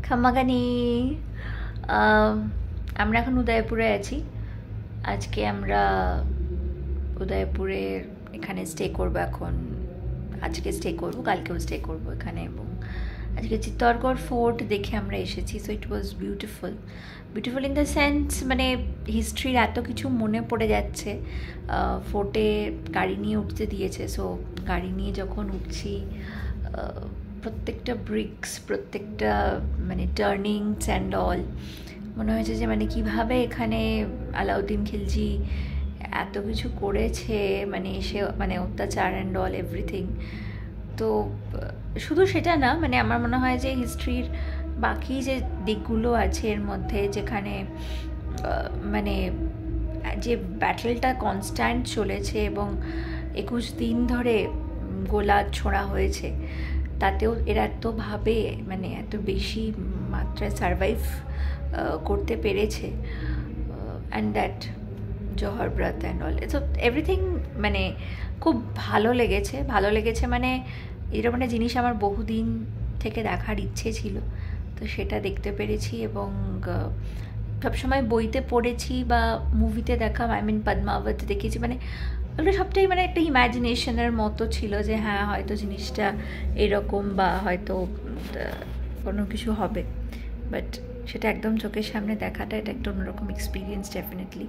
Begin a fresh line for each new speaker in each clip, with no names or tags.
খামাগানি আমরা এখন উদয়পুরে আছি। আজকে আমরা উদয়পুরের এখানে স্টে করব। এখন আজকে স্টে করব, কালকেও স্টে করব এখানে। এবং আজকে চিত্তরগড় ফোর্ট দেখে আমরা এসেছি। So it was beautiful in the sense, মানে হিস্ট্রির এত কিছু মনে পড়ে যাচ্ছে। ফোর্টে গাড়ি নিয়ে উঠতে দিয়েছে, সো গাড়ি নিয়ে যখন উঠছি প্রত্যেকটা ব্রিক্স, প্রত্যেকটা মানে টার্নিংস অ্যান্ড অল মনে হয়েছে যে মানে কিভাবে এখানে আলাউদ্দিন খিলজি এত কিছু করেছে, মানে সে মানে অত্যাচার অ্যান্ড অল এভরিথিং। তো শুধু সেটা না, মানে আমার মনে হয় যে হিস্ট্রির বাকি যে দিকগুলো আছে এর মধ্যে, যেখানে মানে যে ব্যাটেলটা কনস্ট্যান্ট চলেছে এবং 21 দিন ধরে গোলা ছোঁড়া হয়েছে, তাতেও এরা এতভাবে মানে এত বেশি মাত্রায় সারভাইভ করতে পেরেছে। অ্যান্ড দ্যাট জহর ব্রত অ্যান্ড অল, সো এভরিথিং মানে খুব ভালো লেগেছে। মানে এরকম একটা জিনিস আমার বহুদিন থেকে দেখার ইচ্ছে ছিল, তো সেটা দেখতে পেরেছি। এবং সবসময় বইতে পড়েছি বা মুভিতে দেখা, পদ্মাবত দেখেছি, মানে ওগুলো সবটাই মানে একটা ইম্যাজিনেশনের মতো ছিল যে হ্যাঁ হয়তো জিনিসটা এরকম বা হয়তো কোনো কিছু হবে, বাট সেটা একদম চোখের সামনে দেখাটা এটা একটা অন্যরকম এক্সপিরিয়েন্স ডেফিনেটলি।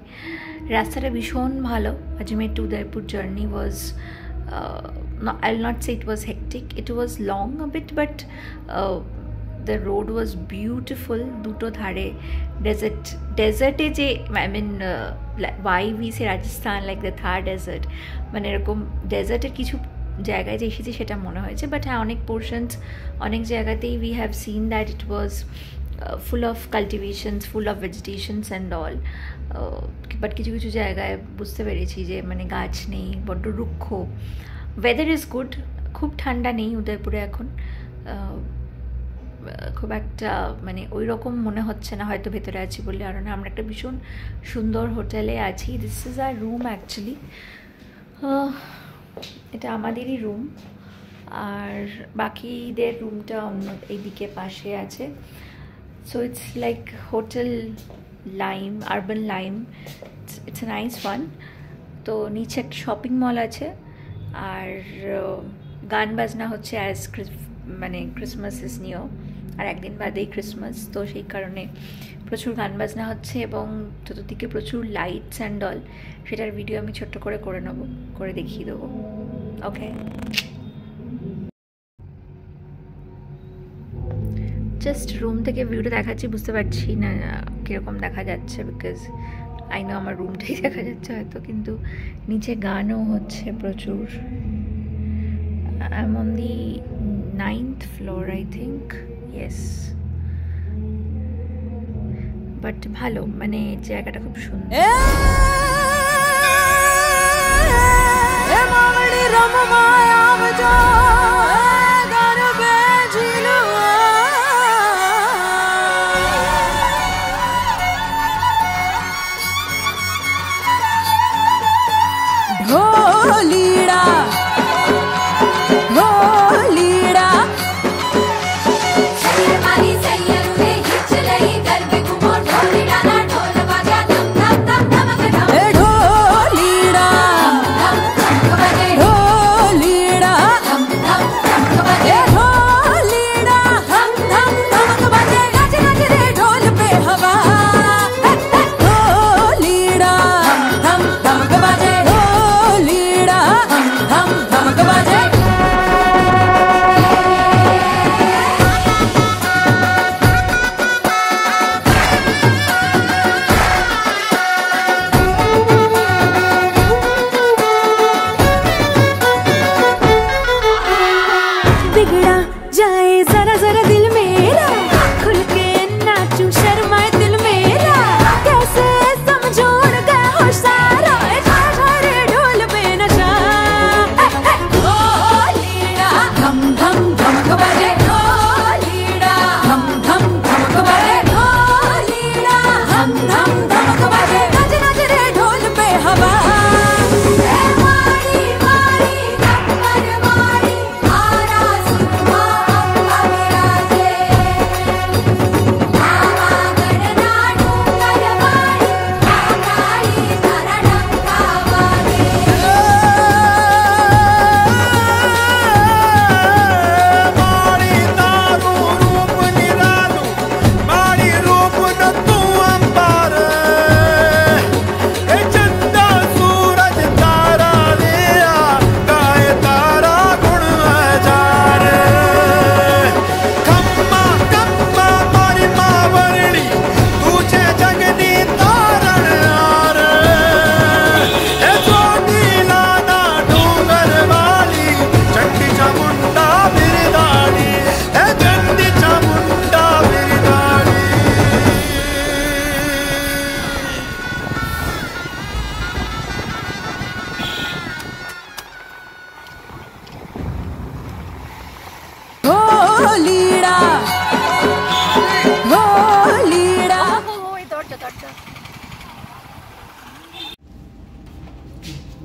রাস্তাটা ভীষণ ভালো। Ajmer to Udaipur journey was, I'll not say it was hectic, it was long a bit, but the road was beautiful. দুটো ধারে ডেজার্টে যে why we say Rajasthan like the Thar desert, মানে এরকম ডেজার্টের কিছু জায়গায় যে এসেছি সেটা মনে হয়েছে। বাট হ্যাঁ, অনেক পোর্শনস অনেক জায়গাতেই we have seen that it was full of cultivations, full of vegetations and all, but কিছু কিছু জায়গায় বুঝতে পেরেছি যে মানে গাছ নেই, বড্ড রুক্ষ। ওয়েদার ইজ গুড, খুব ঠান্ডা নেই উদয়পুরে এখন, খুব একটা মানে ওই রকম মনে হচ্ছে না হয়তো ভেতরে আছি বলে। আর না, আমরা একটা ভীষণ সুন্দর হোটেলে আছি। This is our room actually, এটা আমাদেরই রুম, আর বাকিদের রুমটা অন্য এইদিকে পাশে আছে। So it's like hotel lime, urban lime, it's a nice one. তো নিচে একটা শপিং মল আছে, আর গান বাজনা হচ্ছে অ্যাজ মানে ক্রিসমাস ইজ নিউ, আর একদিন বাদেই ক্রিসমাস, তো সেই কারণে প্রচুর গান বাজনা হচ্ছে এবং চতুর্দিকে প্রচুর লাইটস অ্যান্ড অল। সেটার ভিডিও আমি ছোট্ট করে নেবো, করে দেখিয়ে দেবো। ওকে, জাস্ট রুম থেকে ভিউটা দেখাচ্ছি, বুঝতে পারছি না কীরকম দেখা যাচ্ছে, বিকজ আই নো আমার রুমটাই দেখা যাচ্ছে হয়তো, কিন্তু নিচে গানও হচ্ছে প্রচুর। I'm on the 9th floor, I think. Yes. But ভালো, মানে জায়গাটা খুব সুন্দর।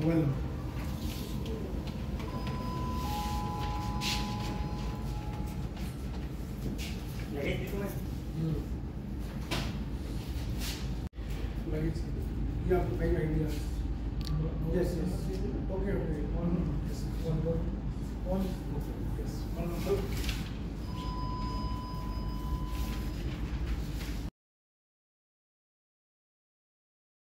Well, like you have to pay ideas. Yes, yes. Okay, okay. One, yes, one, yes. One,